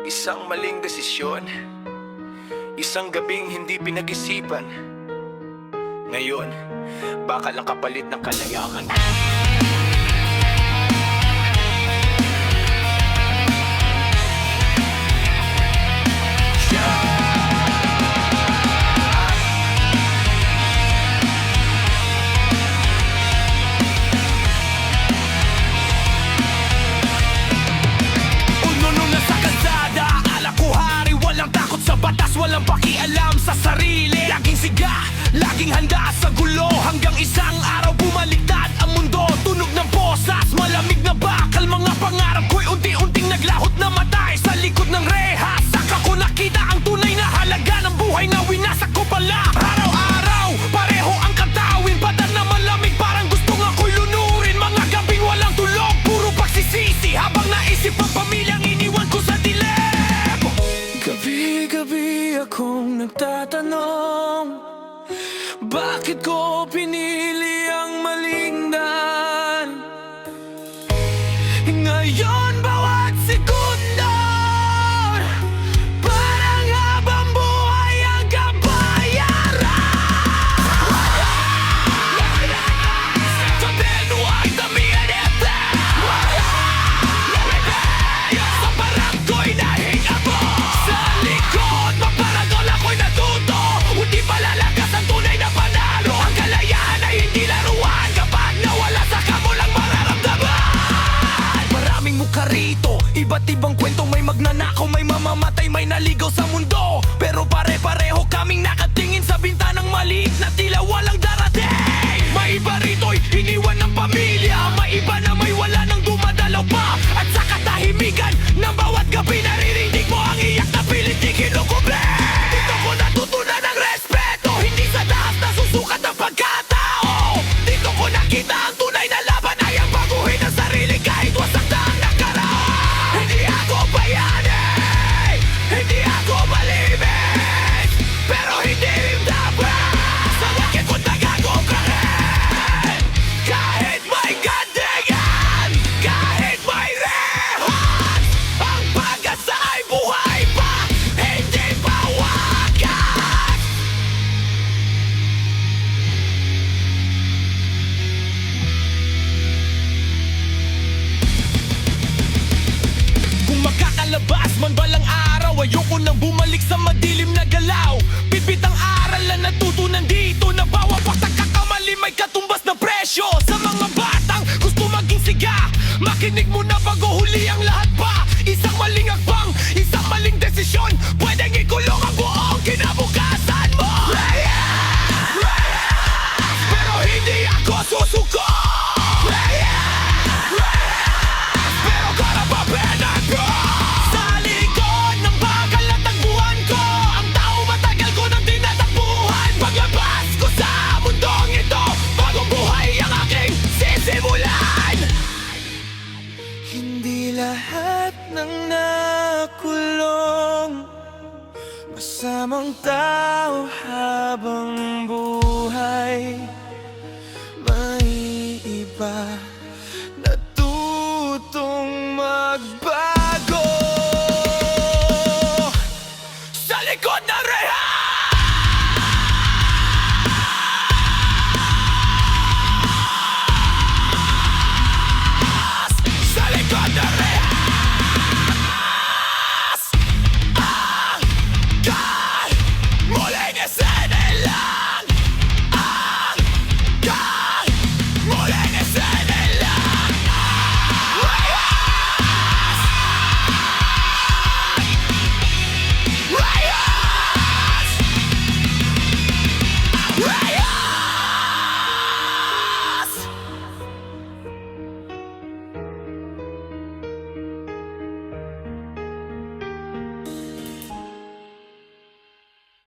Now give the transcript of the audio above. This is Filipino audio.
Isang maling desisyon, isang gabing hindi pinag-isipan. Ngayon, baka lang kapalit ng kalayakan. Walang pakialam sa sarili, laging siga, laging handa sa gulo. Hanggang isang araw bumaliktad ang mundo. Tunog ng posas, malamig na bakal. Mga pangarap ko'y unti-unting naglahot na matay sa likod ng rehas. Saka ko nakita ang tunay na halaga ng buhay na winasak ko pala. Araw-araw, pareho ang katawin. Padan na malamig, parang gusto nga ko'y lunurin. Mga gabing walang tulog, puro pagsisisi. Habang naisip ang pamilyang iniwan ko sa dilim. Gabi-gabi akong nagtatanong, bakit ko pinili ang maling daan? Ngayon bawat segundo, parang habang buhay ang kabayaran. Sa tenuay damihan ito, sa parang ko'y nahinga mo. Sa likod, maparagol ako'y natuto. Hindi palalagas ang tunay na panalo. Ang kalayaan ay hindi laruan kapag nawala sa kamulang mararamdaman. Maraming mukha rito, iba't ibang kwento. May magnanakaw, may mamamatay, may naligaw sa mundo. Pero pare-pareho kaming nakatingin sa bintanang maliit na tila walang darating. May iba rito'y iniwan ng pamilya, may iba na may wala nang dumadalaw pa. At sa katahimikan ng bawat gabi naririnig mo ang iyak na pilit di kinukubre. Dito ko natutunan ng respeto, hindi sa taas na susukat ang pagkatao. Dito ko nakita ang tunay na laban ay ang baguhin ang sarili kahit wasak na ang nakaraan. Hindi ako bayani, hindi ako malimit, pero hindi dapat sa wakit ko't nagago ka rin. Kahit may gandengan, kahit may rehas, ang pag-asa ay buhay pa, hindi pa wakas. Kung makakalabas man balang araw, ayoko nang bumalik sa madilim na galaw. Pipit ang aral na natutunan dito, na bawat pagkakamali may katumbas na presyo. Sa mga batang gusto maging siga, makinig mo na bago huli ang lahat pa. Isang maling akbang, isang maling desisyon, pwedeng ikulong ang buong kinabukasan mo. Pero hindi ako susuko, pero karapapenan ko. Sa likod ng bakal na tagpuan ko, ang tao matagal ko nang tinatakbuhan. Paglabas ko sa mundong ito, bagong buhay ang aking sisimulan. Hindi lahat ng nakulong masamang tao habang buhay.